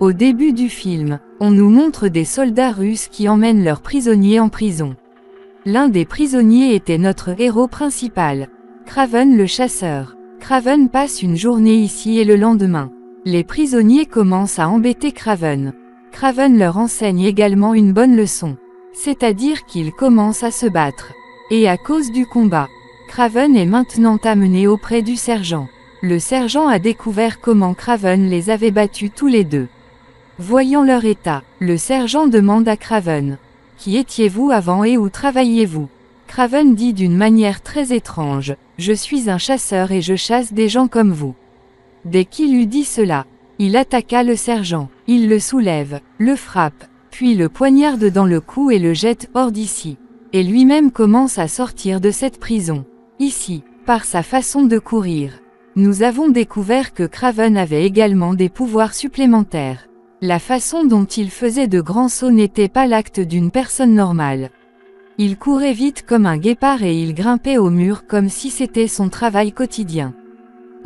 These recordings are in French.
Au début du film, on nous montre des soldats russes qui emmènent leurs prisonniers en prison. L'un des prisonniers était notre héros principal, Kraven le chasseur. Kraven passe une journée ici et le lendemain, les prisonniers commencent à embêter Kraven. Kraven leur enseigne également une bonne leçon, c'est-à-dire qu'ils commencent à se battre. Et à cause du combat, Kraven est maintenant amené auprès du sergent. Le sergent a découvert comment Kraven les avait battus tous les deux. Voyant leur état, le sergent demande à Kraven: « Qui étiez-vous avant et où travailliez-vous » Kraven dit d'une manière très étrange: « Je suis un chasseur et je chasse des gens comme vous. » Dès qu'il eut dit cela, il attaqua le sergent. Il le soulève, le frappe, puis le poignarde dans le cou et le jette hors d'ici. Et lui-même commence à sortir de cette prison. Ici, par sa façon de courir, nous avons découvert que Kraven avait également des pouvoirs supplémentaires. La façon dont il faisait de grands sauts n'était pas l'acte d'une personne normale. Il courait vite comme un guépard et il grimpait au mur comme si c'était son travail quotidien.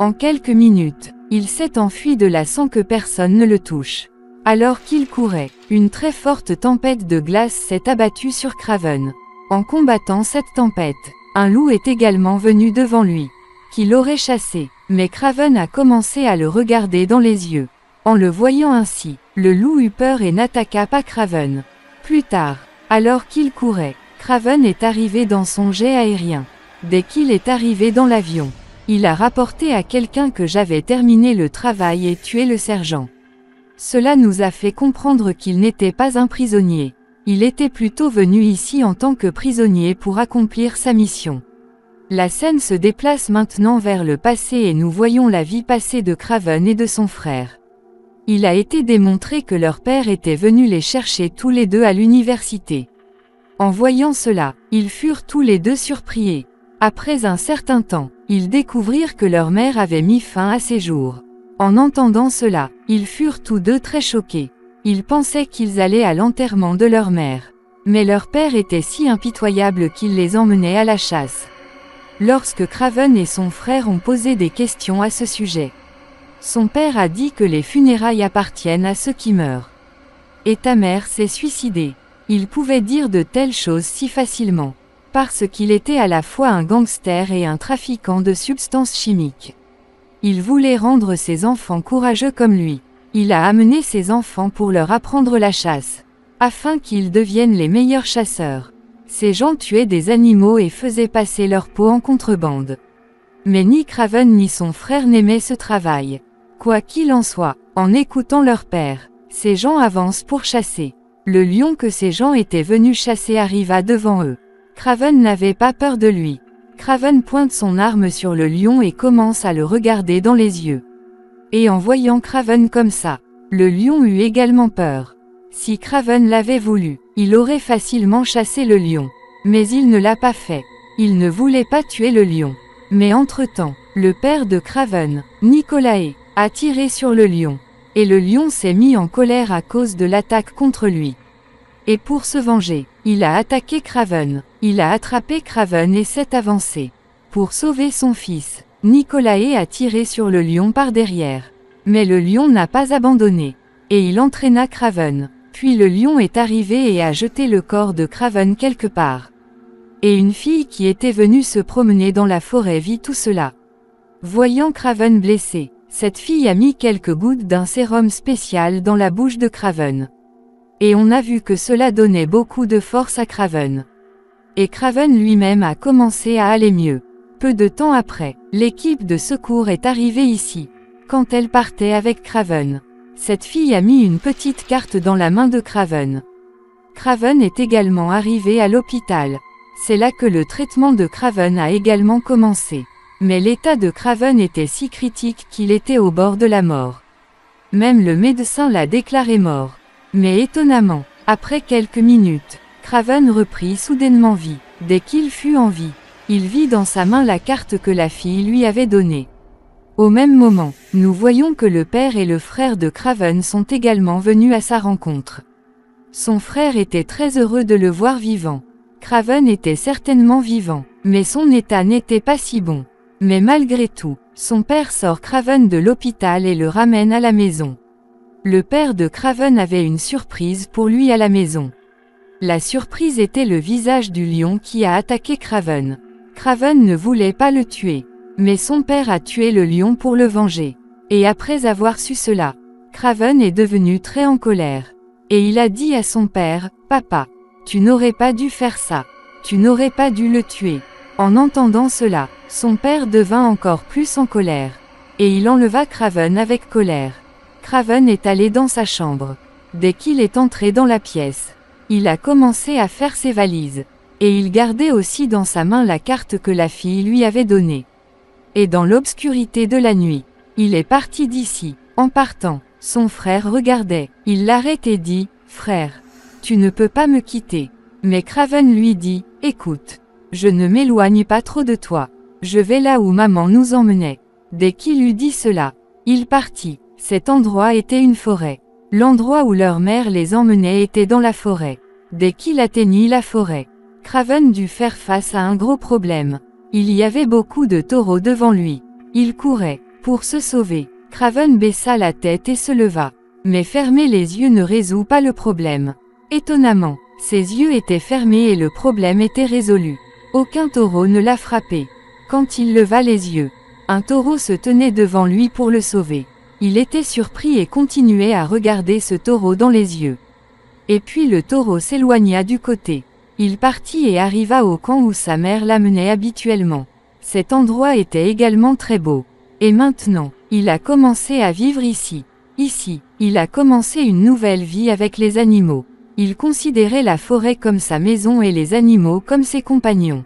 En quelques minutes, il s'est enfui de là sans que personne ne le touche. Alors qu'il courait, une très forte tempête de glace s'est abattue sur Kraven. En combattant cette tempête, un loup est également venu devant lui, qui l'aurait chassé, mais Kraven a commencé à le regarder dans les yeux. En le voyant ainsi, le loup eut peur et n'attaqua pas Kraven. Plus tard, alors qu'il courait, Kraven est arrivé dans son jet aérien. Dès qu'il est arrivé dans l'avion, il a rapporté à quelqu'un que j'avais terminé le travail et tué le sergent. Cela nous a fait comprendre qu'il n'était pas un prisonnier. Il était plutôt venu ici en tant que prisonnier pour accomplir sa mission. La scène se déplace maintenant vers le passé et nous voyons la vie passée de Kraven et de son frère. Il a été démontré que leur père était venu les chercher tous les deux à l'université. En voyant cela, ils furent tous les deux surpris. Après un certain temps, ils découvrirent que leur mère avait mis fin à ses jours. En entendant cela, ils furent tous deux très choqués. Ils pensaient qu'ils allaient à l'enterrement de leur mère. Mais leur père était si impitoyable qu'il les emmenait à la chasse. Lorsque Kraven et son frère ont posé des questions à ce sujet, son père a dit que les funérailles appartiennent à ceux qui meurent. Et ta mère s'est suicidée. Il pouvait dire de telles choses si facilement, parce qu'il était à la fois un gangster et un trafiquant de substances chimiques. Il voulait rendre ses enfants courageux comme lui. Il a amené ses enfants pour leur apprendre la chasse, afin qu'ils deviennent les meilleurs chasseurs. Ces gens tuaient des animaux et faisaient passer leur peau en contrebande. Mais ni Kraven ni son frère n'aimaient ce travail. Quoi qu'il en soit, en écoutant leur père, ces gens avancent pour chasser. Le lion que ces gens étaient venus chasser arriva devant eux. Kraven n'avait pas peur de lui. Kraven pointe son arme sur le lion et commence à le regarder dans les yeux. Et en voyant Kraven comme ça, le lion eut également peur. Si Kraven l'avait voulu, il aurait facilement chassé le lion. Mais il ne l'a pas fait. Il ne voulait pas tuer le lion. Mais entre-temps, le père de Kraven, Nicolae, a tiré sur le lion. Et le lion s'est mis en colère à cause de l'attaque contre lui. Et pour se venger, il a attaqué Kraven. Il a attrapé Kraven et s'est avancé. Pour sauver son fils, Nicolae a tiré sur le lion par derrière. Mais le lion n'a pas abandonné. Et il entraîna Kraven. Puis le lion est arrivé et a jeté le corps de Kraven quelque part. Et une fille qui était venue se promener dans la forêt vit tout cela. Voyant Kraven blessé, cette fille a mis quelques gouttes d'un sérum spécial dans la bouche de Kraven. Et on a vu que cela donnait beaucoup de force à Kraven. Et Kraven lui-même a commencé à aller mieux. Peu de temps après, l'équipe de secours est arrivée ici. Quand elle partait avec Kraven, cette fille a mis une petite carte dans la main de Kraven. Kraven est également arrivé à l'hôpital. C'est là que le traitement de Kraven a également commencé. Mais l'état de Kraven était si critique qu'il était au bord de la mort. Même le médecin l'a déclaré mort. Mais étonnamment, après quelques minutes, Kraven reprit soudainement vie. Dès qu'il fut en vie, il vit dans sa main la carte que la fille lui avait donnée. Au même moment, nous voyons que le père et le frère de Kraven sont également venus à sa rencontre. Son frère était très heureux de le voir vivant. Kraven était certainement vivant, mais son état n'était pas si bon. Mais malgré tout, son père sort Kraven de l'hôpital et le ramène à la maison. Le père de Craven avait une surprise pour lui à la maison. La surprise était le visage du lion qui a attaqué Craven. Craven ne voulait pas le tuer, mais son père a tué le lion pour le venger. Et après avoir su cela, Craven est devenu très en colère. Et il a dit à son père, « Papa, tu n'aurais pas dû faire ça. Tu n'aurais pas dû le tuer. » En entendant cela, son père devint encore plus en colère. Et il enleva Craven avec colère. Craven est allé dans sa chambre. Dès qu'il est entré dans la pièce, il a commencé à faire ses valises. Et il gardait aussi dans sa main la carte que la fille lui avait donnée. Et dans l'obscurité de la nuit, il est parti d'ici. En partant, son frère regardait. Il l'arrête et dit, « Frère, tu ne peux pas me quitter. » Mais Craven lui dit, « Écoute, je ne m'éloigne pas trop de toi. Je vais là où maman nous emmenait. » Dès qu'il eut dit cela, il partit. Cet endroit était une forêt. L'endroit où leur mère les emmenait était dans la forêt. Dès qu'il atteignit la forêt, Craven dut faire face à un gros problème. Il y avait beaucoup de taureaux devant lui. Il courait. Pour se sauver, Craven baissa la tête et se leva. Mais fermer les yeux ne résout pas le problème. Étonnamment, ses yeux étaient fermés et le problème était résolu. Aucun taureau ne l'a frappé. Quand il leva les yeux, un taureau se tenait devant lui pour le sauver. Il était surpris et continuait à regarder ce taureau dans les yeux. Et puis le taureau s'éloigna du côté. Il partit et arriva au camp où sa mère l'amenait habituellement. Cet endroit était également très beau. Et maintenant, il a commencé à vivre ici. Ici, il a commencé une nouvelle vie avec les animaux. Il considérait la forêt comme sa maison et les animaux comme ses compagnons.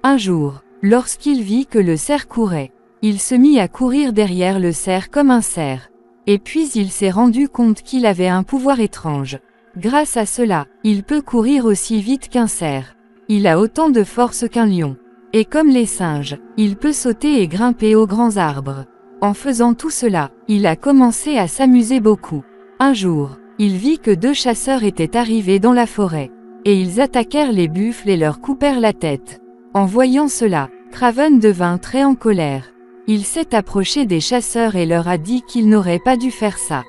Un jour, lorsqu'il vit que le cerf courait, il se mit à courir derrière le cerf comme un cerf. Et puis il s'est rendu compte qu'il avait un pouvoir étrange. Grâce à cela, il peut courir aussi vite qu'un cerf. Il a autant de force qu'un lion. Et comme les singes, il peut sauter et grimper aux grands arbres. En faisant tout cela, il a commencé à s'amuser beaucoup. Un jour, il vit que 2 chasseurs étaient arrivés dans la forêt. Et ils attaquèrent les buffles et leur coupèrent la tête. En voyant cela, Craven devint très en colère. Il s'est approché des chasseurs et leur a dit qu'il n'aurait pas dû faire ça.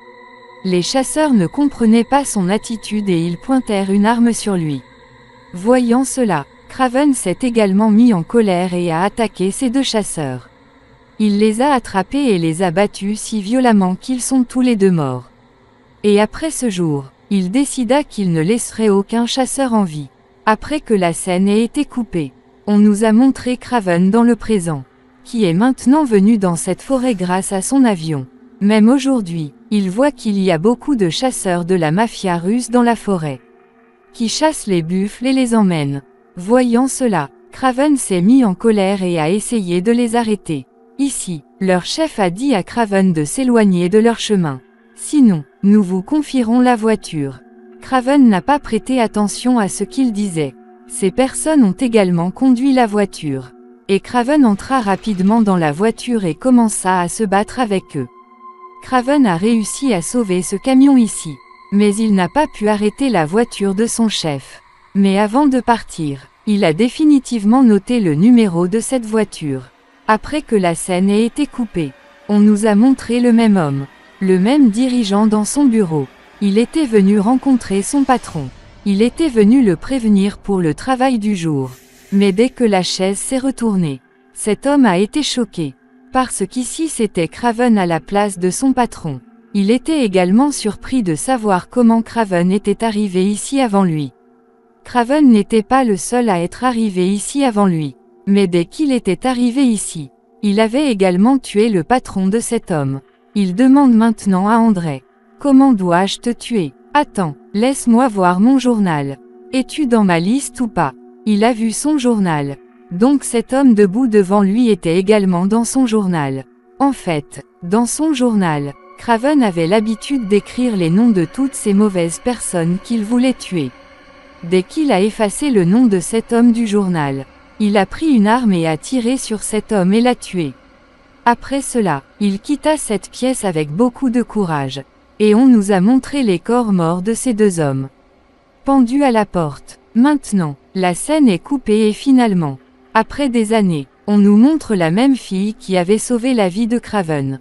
Les chasseurs ne comprenaient pas son attitude et ils pointèrent une arme sur lui. Voyant cela, Craven s'est également mis en colère et a attaqué ces 2 chasseurs. Il les a attrapés et les a battus si violemment qu'ils sont tous les 2 morts. Et après ce jour, il décida qu'il ne laisserait aucun chasseur en vie. Après que la scène ait été coupée, on nous a montré Craven dans le présent, qui est maintenant venu dans cette forêt grâce à son avion. Même aujourd'hui, il voit qu'il y a beaucoup de chasseurs de la mafia russe dans la forêt, qui chassent les buffles et les emmènent. Voyant cela, Craven s'est mis en colère et a essayé de les arrêter. Ici, leur chef a dit à Craven de s'éloigner de leur chemin. Sinon, nous vous confierons la voiture. Craven n'a pas prêté attention à ce qu'il disait. Ces personnes ont également conduit la voiture. Et Craven entra rapidement dans la voiture et commença à se battre avec eux. Craven a réussi à sauver ce camion ici. Mais il n'a pas pu arrêter la voiture de son chef. Mais avant de partir, il a définitivement noté le numéro de cette voiture. Après que la scène ait été coupée, on nous a montré le même homme, le même dirigeant dans son bureau. Il était venu rencontrer son patron. Il était venu le prévenir pour le travail du jour. Mais dès que la chaise s'est retournée, cet homme a été choqué. Parce qu'ici c'était Craven à la place de son patron. Il était également surpris de savoir comment Craven était arrivé ici avant lui. Craven n'était pas le seul à être arrivé ici avant lui. Mais dès qu'il était arrivé ici, il avait également tué le patron de cet homme. Il demande maintenant à André. Comment dois-je te tuer? Attends, laisse-moi voir mon journal. Es-tu dans ma liste ou pas? Il a vu son journal. Donc cet homme debout devant lui était également dans son journal. En fait, dans son journal, Craven avait l'habitude d'écrire les noms de toutes ces mauvaises personnes qu'il voulait tuer. Dès qu'il a effacé le nom de cet homme du journal, il a pris une arme et a tiré sur cet homme et l'a tué. Après cela, il quitta cette pièce avec beaucoup de courage. Et on nous a montré les corps morts de ces 2 hommes, pendus à la porte. Maintenant, la scène est coupée et finalement, après des années, on nous montre la même fille qui avait sauvé la vie de Craven.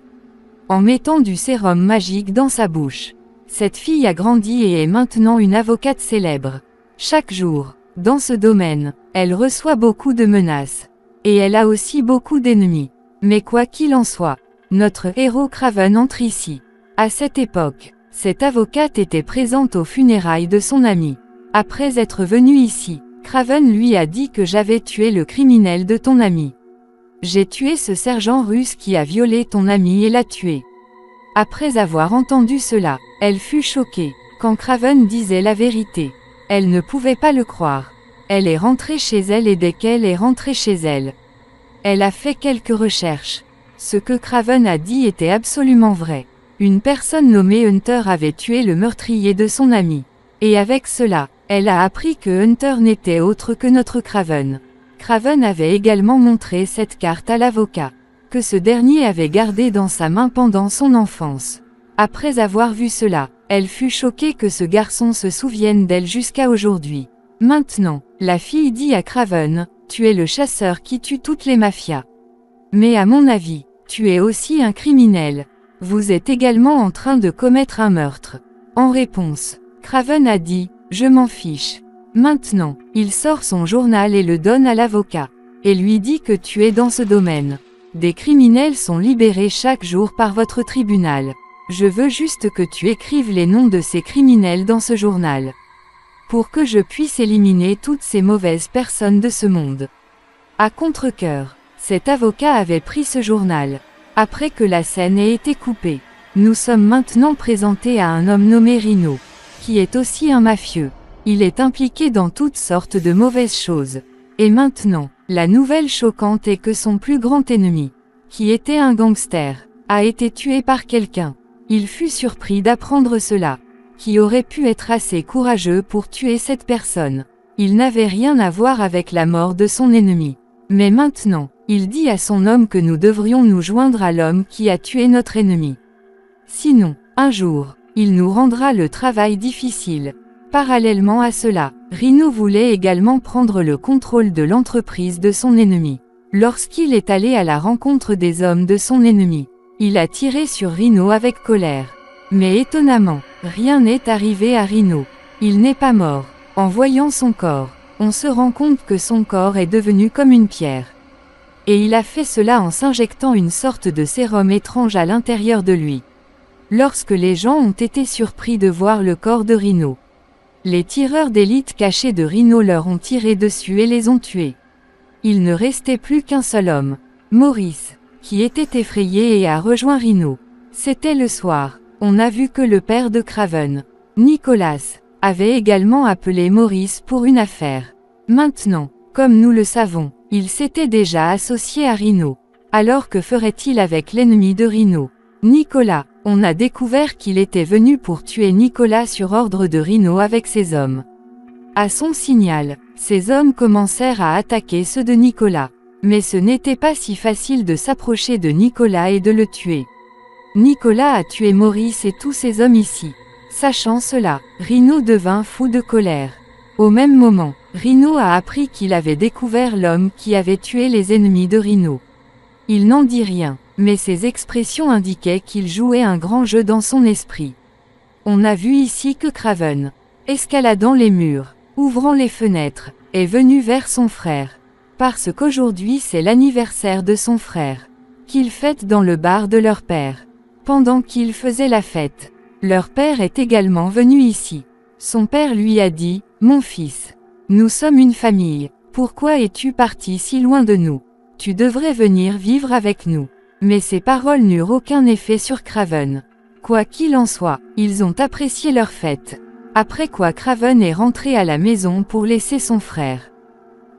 en mettant du sérum magique dans sa bouche. Cette fille a grandi et est maintenant une avocate célèbre. Chaque jour, dans ce domaine, elle reçoit beaucoup de menaces. Et elle a aussi beaucoup d'ennemis. Mais quoi qu'il en soit, notre héros Craven entre ici. À cette époque, cette avocate était présente aux funérailles de son ami. Après être venu ici, Craven lui a dit que j'avais tué le criminel de ton ami. J'ai tué ce sergent russe qui a violé ton ami et l'a tué. Après avoir entendu cela, elle fut choquée. Quand Craven disait la vérité, elle ne pouvait pas le croire. Elle est rentrée chez elle et dès qu'elle est rentrée chez elle, elle a fait quelques recherches. Ce que Craven a dit était absolument vrai. Une personne nommée Hunter avait tué le meurtrier de son ami. Et avec cela, elle a appris que Hunter n'était autre que notre Craven. Craven avait également montré cette carte à l'avocat, que ce dernier avait gardée dans sa main pendant son enfance. Après avoir vu cela, elle fut choquée que ce garçon se souvienne d'elle jusqu'à aujourd'hui. Maintenant, la fille dit à Craven, « Tu es le chasseur qui tue toutes les mafias. Mais à mon avis, tu es aussi un criminel. Vous êtes également en train de commettre un meurtre. » En réponse, Craven a dit, « Je m'en fiche. » Maintenant, il sort son journal et le donne à l'avocat, et lui dit que tu es dans ce domaine. Des criminels sont libérés chaque jour par votre tribunal. Je veux juste que tu écrives les noms de ces criminels dans ce journal, pour que je puisse éliminer toutes ces mauvaises personnes de ce monde. À contre-cœur, cet avocat avait pris ce journal. Après que la scène ait été coupée, nous sommes maintenant présentés à un homme nommé Rhino, qui est aussi un mafieux. Il est impliqué dans toutes sortes de mauvaises choses. Et maintenant, la nouvelle choquante est que son plus grand ennemi, qui était un gangster, a été tué par quelqu'un. Il fut surpris d'apprendre cela. Qui aurait pu être assez courageux pour tuer cette personne? Il n'avait rien à voir avec la mort de son ennemi. Mais maintenant, il dit à son homme que nous devrions nous joindre à l'homme qui a tué notre ennemi. Sinon, un jour, il nous rendra le travail difficile. Parallèlement à cela, Rhino voulait également prendre le contrôle de l'entreprise de son ennemi. Lorsqu'il est allé à la rencontre des hommes de son ennemi, il a tiré sur Rhino avec colère. Mais étonnamment, rien n'est arrivé à Rhino. Il n'est pas mort. En voyant son corps, on se rend compte que son corps est devenu comme une pierre. Et il a fait cela en s'injectant une sorte de sérum étrange à l'intérieur de lui. Lorsque les gens ont été surpris de voir le corps de Rhino, les tireurs d'élite cachés de Rhino leur ont tiré dessus et les ont tués. Il ne restait plus qu'un seul homme, Maurice, qui était effrayé et a rejoint Rhino. C'était le soir. On a vu que le père de Craven, Nicholas, avait également appelé Maurice pour une affaire. Maintenant, comme nous le savons, il s'était déjà associé à Rhino. Alors que ferait-il avec l'ennemi de Rhino? Nicolas. On a découvert qu'il était venu pour tuer Nicolas sur ordre de Rhino avec ses hommes. À son signal, ces hommes commencèrent à attaquer ceux de Nicolas. Mais ce n'était pas si facile de s'approcher de Nicolas et de le tuer. Nicolas a tué Maurice et tous ses hommes ici. Sachant cela, Rhino devint fou de colère. Au même moment, Rhino a appris qu'il avait découvert l'homme qui avait tué les ennemis de Rhino. Il n'en dit rien, mais ses expressions indiquaient qu'il jouait un grand jeu dans son esprit. On a vu ici que Craven, escaladant les murs, ouvrant les fenêtres, est venu vers son frère. Parce qu'aujourd'hui c'est l'anniversaire de son frère, qu'ils fêtent dans le bar de leur père. Pendant qu'ils faisaient la fête, leur père est également venu ici. Son père lui a dit, « Mon fils, nous sommes une famille, pourquoi es-tu parti si loin de nous? Tu devrais venir vivre avec nous. » Mais ces paroles n'eurent aucun effet sur Craven. Quoi qu'il en soit, ils ont apprécié leur fête. Après quoi Craven est rentré à la maison pour laisser son frère.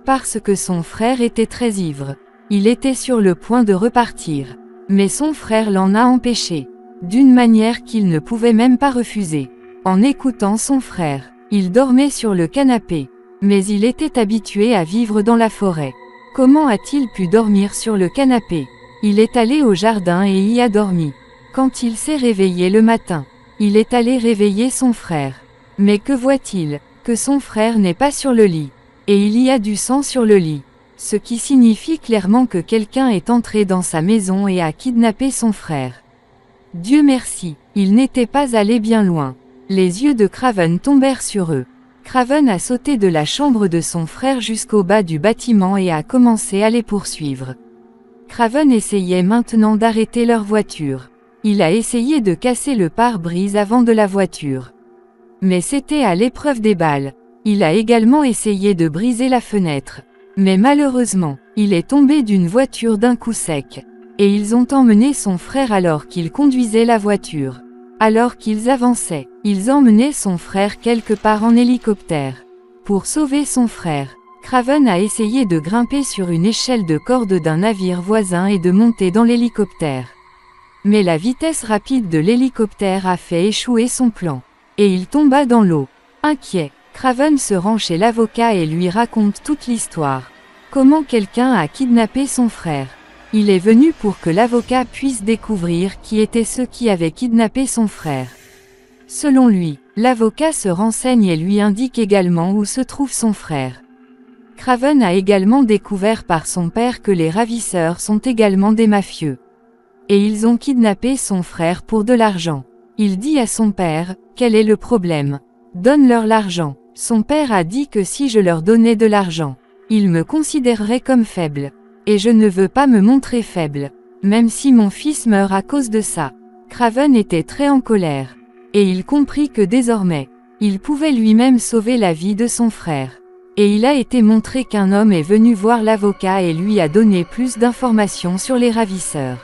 Parce que son frère était très ivre. Il était sur le point de repartir. Mais son frère l'en a empêché. D'une manière qu'il ne pouvait même pas refuser. En écoutant son frère, il dormait sur le canapé. Mais il était habitué à vivre dans la forêt. Comment a-t-il pu dormir sur le canapé? Il est allé au jardin et y a dormi. Quand il s'est réveillé le matin, il est allé réveiller son frère. Mais que voit-il? Que son frère n'est pas sur le lit. Et il y a du sang sur le lit. Ce qui signifie clairement que quelqu'un est entré dans sa maison et a kidnappé son frère. Dieu merci, ils n'étaient pas allés bien loin. Les yeux de Craven tombèrent sur eux. Craven a sauté de la chambre de son frère jusqu'au bas du bâtiment et a commencé à les poursuivre. Craven essayait maintenant d'arrêter leur voiture. Il a essayé de casser le pare-brise avant de la voiture. Mais c'était à l'épreuve des balles. Il a également essayé de briser la fenêtre. Mais malheureusement, il est tombé d'une voiture d'un coup sec. Et ils ont emmené son frère alors qu'il conduisait la voiture. Alors qu'ils avançaient, ils emmenaient son frère quelque part en hélicoptère. Pour sauver son frère, Craven a essayé de grimper sur une échelle de corde d'un navire voisin et de monter dans l'hélicoptère. Mais la vitesse rapide de l'hélicoptère a fait échouer son plan. Et il tomba dans l'eau. Inquiet, Craven se rend chez l'avocat et lui raconte toute l'histoire. Comment quelqu'un a kidnappé son frère. Il est venu pour que l'avocat puisse découvrir qui étaient ceux qui avaient kidnappé son frère. Selon lui, l'avocat se renseigne et lui indique également où se trouve son frère. Craven a également découvert par son père que les ravisseurs sont également des mafieux. Et ils ont kidnappé son frère pour de l'argent. Il dit à son père, quel est le problème? Donne-leur l'argent. Son père a dit que si je leur donnais de l'argent, ils me considéreraient comme faible. Et je ne veux pas me montrer faible, même si mon fils meurt à cause de ça. Craven était très en colère. Et il comprit que désormais, il pouvait lui-même sauver la vie de son frère. Et il a été montré qu'un homme est venu voir l'avocat et lui a donné plus d'informations sur les ravisseurs.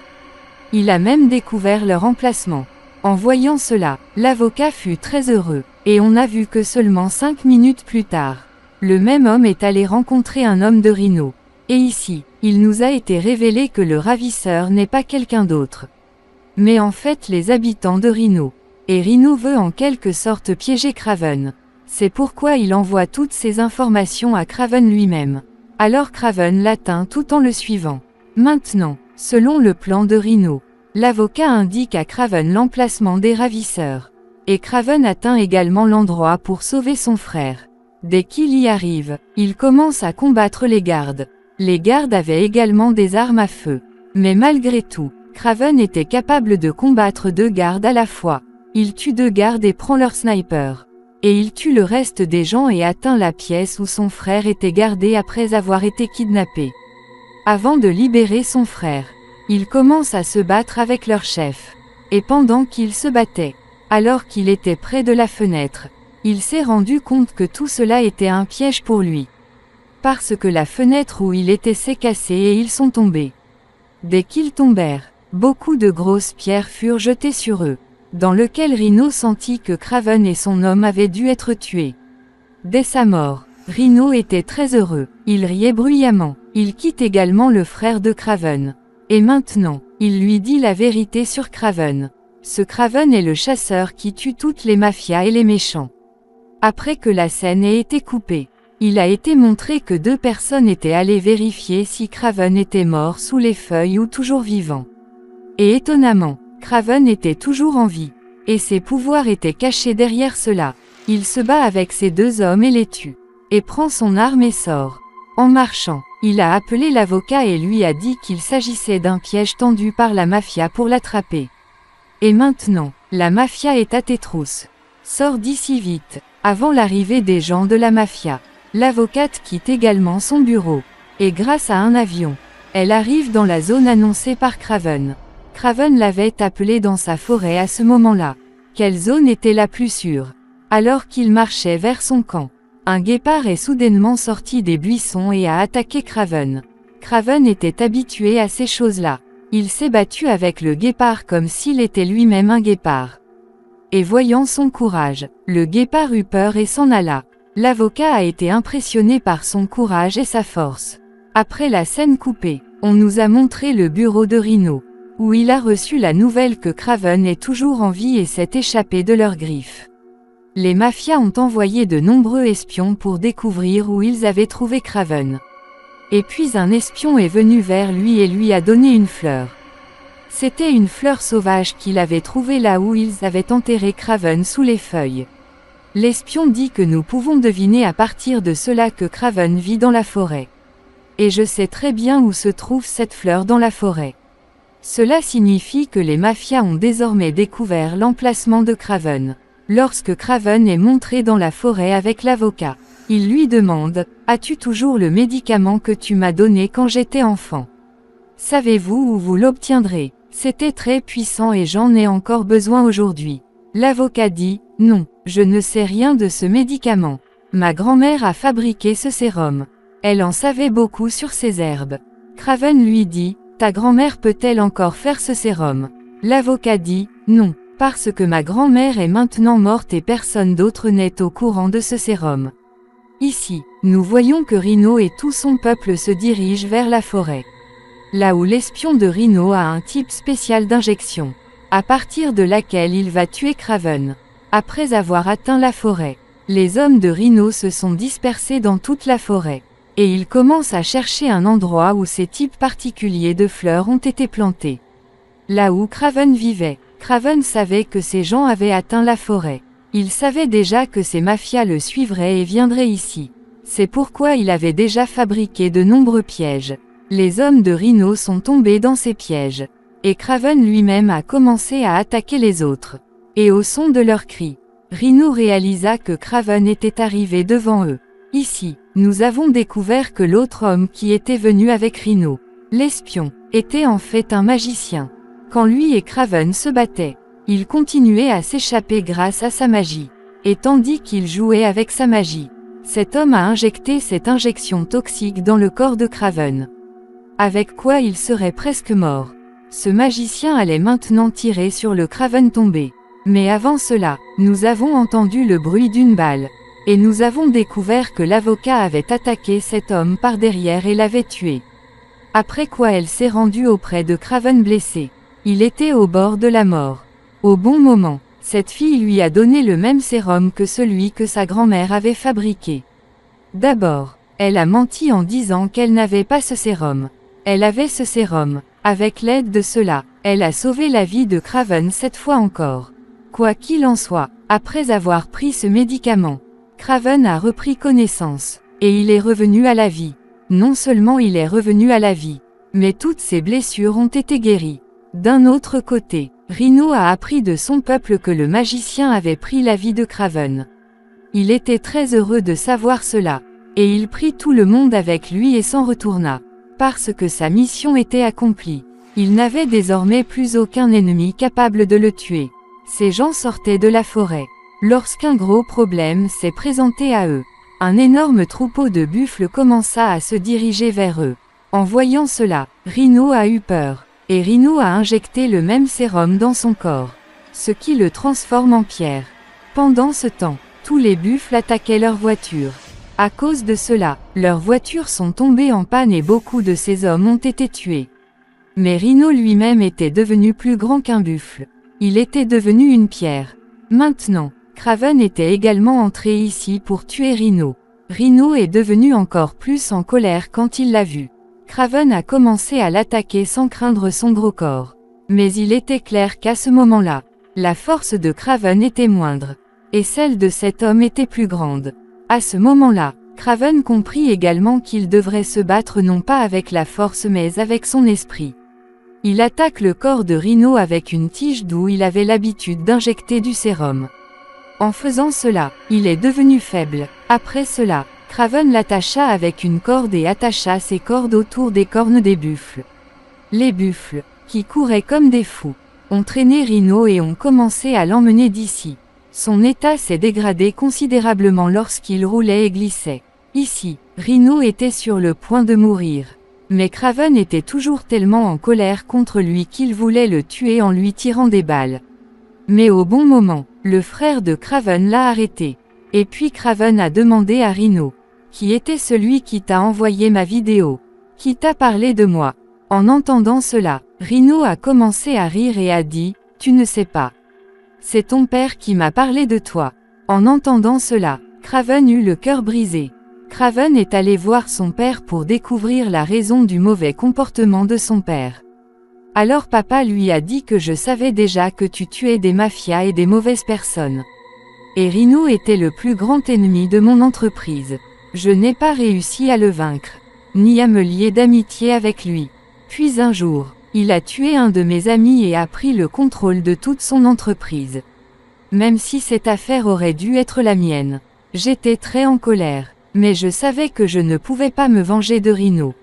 Il a même découvert leur emplacement. En voyant cela, l'avocat fut très heureux, et on a vu que seulement 5 minutes plus tard, le même homme est allé rencontrer un homme de Reno. Et ici, il nous a été révélé que le ravisseur n'est pas quelqu'un d'autre, mais en fait les habitants de Reno. Et Reno veut en quelque sorte piéger Craven. C'est pourquoi il envoie toutes ces informations à Craven lui-même. Alors Craven l'atteint tout en le suivant. Maintenant, selon le plan de Reno, l'avocat indique à Craven l'emplacement des ravisseurs. Et Craven atteint également l'endroit pour sauver son frère. Dès qu'il y arrive, il commence à combattre les gardes. Les gardes avaient également des armes à feu. Mais malgré tout, Craven était capable de combattre 2 gardes à la fois. Il tue 2 gardes et prend leur sniper. Et il tue le reste des gens et atteint la pièce où son frère était gardé après avoir été kidnappé. Avant de libérer son frère, il commence à se battre avec leur chef. Et pendant qu'il se battait, alors qu'il était près de la fenêtre, il s'est rendu compte que tout cela était un piège pour lui. Parce que la fenêtre où il était s'est cassée et ils sont tombés. Dès qu'ils tombèrent, beaucoup de grosses pierres furent jetées sur eux, dans lequel Reno sentit que Craven et son homme avaient dû être tués. Dès sa mort, Reno était très heureux, il riait bruyamment, il quitte également le frère de Craven. Et maintenant, il lui dit la vérité sur Craven. Ce Craven est le chasseur qui tue toutes les mafias et les méchants. Après que la scène ait été coupée, il a été montré que 2 personnes étaient allées vérifier si Craven était mort sous les feuilles ou toujours vivant. Et étonnamment, Craven était toujours en vie. Et ses pouvoirs étaient cachés derrière cela. Il se bat avec ces 2 hommes et les tue. Et prend son arme et sort. En marchant, il a appelé l'avocat et lui a dit qu'il s'agissait d'un piège tendu par la mafia pour l'attraper. Et maintenant, la mafia est à tes trousses. Sors d'ici vite, avant l'arrivée des gens de la mafia. L'avocate quitte également son bureau. Et grâce à un avion, elle arrive dans la zone annoncée par Craven. Craven l'avait appelée dans sa forêt à ce moment-là. Quelle zone était la plus sûre? Alors qu'il marchait vers son camp, un guépard est soudainement sorti des buissons et a attaqué Craven. Craven était habitué à ces choses-là. Il s'est battu avec le guépard comme s'il était lui-même un guépard. Et voyant son courage, le guépard eut peur et s'en alla. L'avocat a été impressionné par son courage et sa force. Après la scène coupée, on nous a montré le bureau de Reno, où il a reçu la nouvelle que Craven est toujours en vie et s'est échappé de leurs griffes. Les mafias ont envoyé de nombreux espions pour découvrir où ils avaient trouvé Craven. Et puis un espion est venu vers lui et lui a donné une fleur. C'était une fleur sauvage qu'il avait trouvée là où ils avaient enterré Craven sous les feuilles. L'espion dit que nous pouvons deviner à partir de cela que Craven vit dans la forêt. Et je sais très bien où se trouve cette fleur dans la forêt. Cela signifie que les mafias ont désormais découvert l'emplacement de Craven. Lorsque Craven est montré dans la forêt avec l'avocat, il lui demande « As-tu toujours le médicament que tu m'as donné quand j'étais enfant? Savez-vous où vous l'obtiendrez? C'était très puissant et j'en ai encore besoin aujourd'hui. » L'avocat dit « Non, je ne sais rien de ce médicament. Ma grand-mère a fabriqué ce sérum. Elle en savait beaucoup sur ces herbes. » Craven lui dit « Ta grand-mère peut-elle encore faire ce sérum? » L'avocat dit « Non, parce que ma grand-mère est maintenant morte et personne d'autre n'est au courant de ce sérum. » Ici, nous voyons que Rhino et tout son peuple se dirigent vers la forêt. Là où l'espion de Rhino a un type spécial d'injection, à partir de laquelle il va tuer Craven. Après avoir atteint la forêt, les hommes de Rhino se sont dispersés dans toute la forêt, et ils commencent à chercher un endroit où ces types particuliers de fleurs ont été plantés. Là où Craven vivait, Craven savait que ces gens avaient atteint la forêt. Il savait déjà que ces mafias le suivraient et viendraient ici. C'est pourquoi il avait déjà fabriqué de nombreux pièges. Les hommes de Rhino sont tombés dans ces pièges. Et Craven lui-même a commencé à attaquer les autres. Et au son de leurs cris, Rhino réalisa que Craven était arrivé devant eux. Ici, nous avons découvert que l'autre homme qui était venu avec Rhino, l'espion, était en fait un magicien. Quand lui et Craven se battaient, il continuait à s'échapper grâce à sa magie. Et tandis qu'il jouait avec sa magie, cet homme a injecté cette injection toxique dans le corps de Craven. Avec quoi il serait presque mort. Ce magicien allait maintenant tirer sur le Craven tombé. Mais avant cela, nous avons entendu le bruit d'une balle. Et nous avons découvert que l'avocat avait attaqué cet homme par derrière et l'avait tué. Après quoi elle s'est rendue auprès de Craven blessé. Il était au bord de la mort. Au bon moment, cette fille lui a donné le même sérum que celui que sa grand-mère avait fabriqué. D'abord, elle a menti en disant qu'elle n'avait pas ce sérum. Elle avait ce sérum. Avec l'aide de cela, elle a sauvé la vie de Craven cette fois encore. Quoi qu'il en soit, après avoir pris ce médicament, Craven a repris connaissance, et il est revenu à la vie. Non seulement il est revenu à la vie, mais toutes ses blessures ont été guéries. D'un autre côté, Rhino a appris de son peuple que le magicien avait pris la vie de Craven. Il était très heureux de savoir cela, et il prit tout le monde avec lui et s'en retourna. Parce que sa mission était accomplie. Il n'avait désormais plus aucun ennemi capable de le tuer. Ces gens sortaient de la forêt. Lorsqu'un gros problème s'est présenté à eux, un énorme troupeau de buffles commença à se diriger vers eux. En voyant cela, Rhino a eu peur. Et Rhino a injecté le même sérum dans son corps, ce qui le transforme en pierre. Pendant ce temps, tous les buffles attaquaient leurs voitures. À cause de cela, leurs voitures sont tombées en panne et beaucoup de ces hommes ont été tués. Mais Rhino lui-même était devenu plus grand qu'un buffle. Il était devenu une pierre. Maintenant, Craven était également entré ici pour tuer Rhino. Rhino est devenu encore plus en colère quand il l'a vu. Craven a commencé à l'attaquer sans craindre son gros corps. Mais il était clair qu'à ce moment-là, la force de Craven était moindre. Et celle de cet homme était plus grande. À ce moment-là, Craven comprit également qu'il devrait se battre non pas avec la force mais avec son esprit. Il attaque le corps de Rhino avec une tige d'où il avait l'habitude d'injecter du sérum. En faisant cela, il est devenu faible. Après cela, Craven l'attacha avec une corde et attacha ses cordes autour des cornes des buffles. Les buffles, qui couraient comme des fous, ont traîné Rhino et ont commencé à l'emmener d'ici. Son état s'est dégradé considérablement lorsqu'il roulait et glissait. Ici, Rhino était sur le point de mourir. Mais Craven était toujours tellement en colère contre lui qu'il voulait le tuer en lui tirant des balles. Mais au bon moment, le frère de Craven l'a arrêté. Et puis Craven a demandé à Rhino, qui était celui qui t'a envoyé ma vidéo, qui t'a parlé de moi. En entendant cela, Rhino a commencé à rire et a dit, « Tu ne sais pas. C'est ton père qui m'a parlé de toi. » En entendant cela, Craven eut le cœur brisé. Craven est allé voir son père pour découvrir la raison du mauvais comportement de son père. Alors papa lui a dit que je savais déjà que tu tuais des mafias et des mauvaises personnes. Et Rhino était le plus grand ennemi de mon entreprise. Je n'ai pas réussi à le vaincre, ni à me lier d'amitié avec lui. Puis un jour, Il a tué un de mes amis et a pris le contrôle de toute son entreprise. Même si cette affaire aurait dû être la mienne. J'étais très en colère, mais je savais que je ne pouvais pas me venger de Rhino.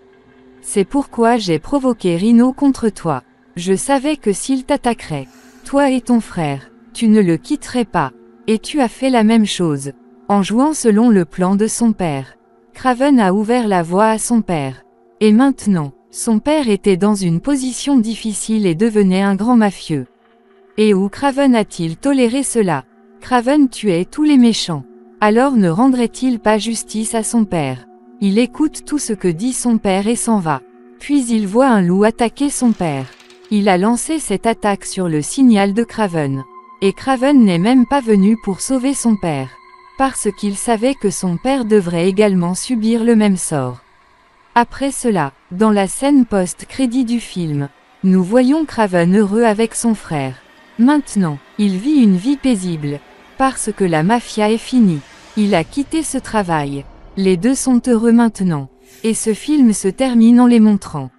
C'est pourquoi j'ai provoqué Rhino contre toi. Je savais que s'il t'attaquerait, toi et ton frère, tu ne le quitterais pas. Et tu as fait la même chose. En jouant selon le plan de son père. Kraven a ouvert la voie à son père. Et maintenant, son père était dans une position difficile et devenait un grand mafieux. Et où Kraven a-t-il toléré cela? Kraven tuait tous les méchants. Alors ne rendrait-il pas justice à son père? Il écoute tout ce que dit son père et s'en va. Puis il voit un loup attaquer son père. Il a lancé cette attaque sur le signal de Kraven. Et Kraven n'est même pas venu pour sauver son père. Parce qu'il savait que son père devrait également subir le même sort. Après cela, dans la scène post-crédit du film, nous voyons Kraven heureux avec son frère. Maintenant, il vit une vie paisible. Parce que la mafia est finie. Il a quitté ce travail. Les deux sont heureux maintenant. Et ce film se termine en les montrant.